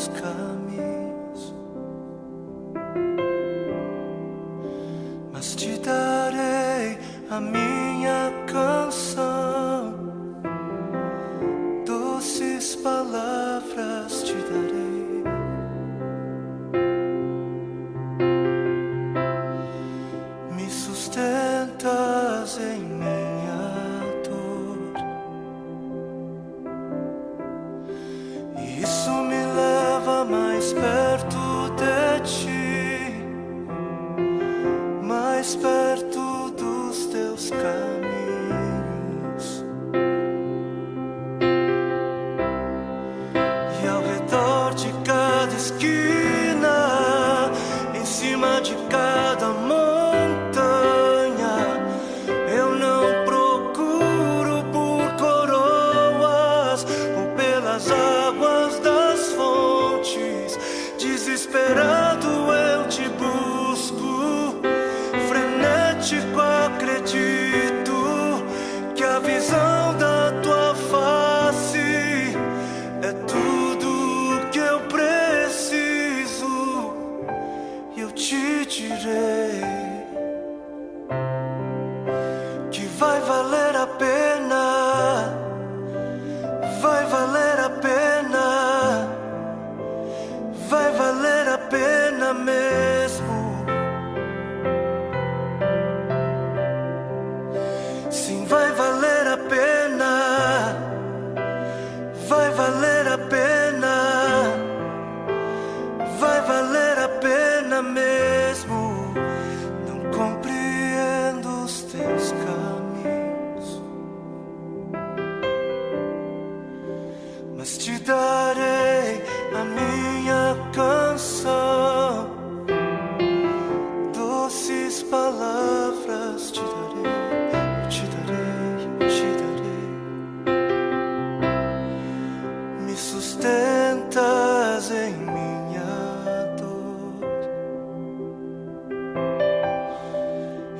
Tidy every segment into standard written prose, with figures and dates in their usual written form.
teus caminhos, mas te darei a minha canção, doces palavras te darei. Me sustentas em minha dor, e isso me leva mais perto de ti, mais perto dos teus caminhos. E ao redor de cada esquina, em cima de cada montanha, eu não procuro por coroas ou pelas águas das fontes. Desesperado eu te busco, frenético acredito que a visão da tua face é tudo que eu preciso. E eu te direi que vai valer a pena, vai valer a pena, vai valer a pena mesmo. Sim, vai valer a pena, vai valer a pena, vai valer a pena mesmo. Não compreendo os teus caminhos, mas te darei a minha canção, doces palavras te darei, eu te darei, eu te darei. Me sustentas em minha dor,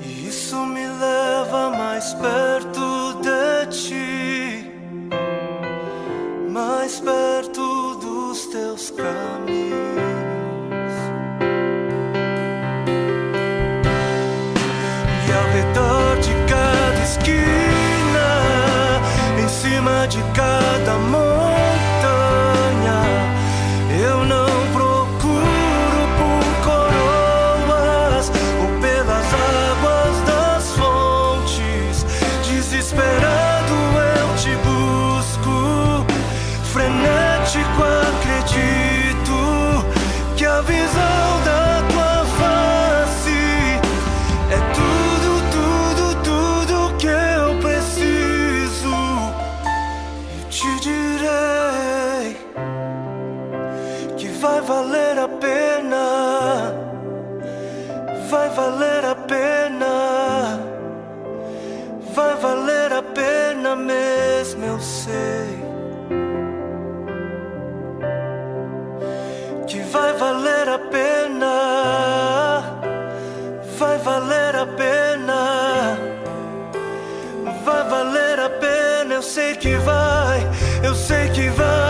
e isso me leva mais perto de ti, mais perto dos teus caminhos. E ao redor de cada esquina, em cima de cada montanha, eu não procuro por coroas ou pelas águas das fontes. Desesperado eu te busco, frenético acredito que a visão da tua face é tudo, tudo, tudo que eu preciso. Eu te direi que vai valer a pena, vai valer a pena, vai valer a pena mesmo, eu sei que vai valer a pena, vai valer a pena, vai valer a pena. Eu sei que vai, eu sei que vai.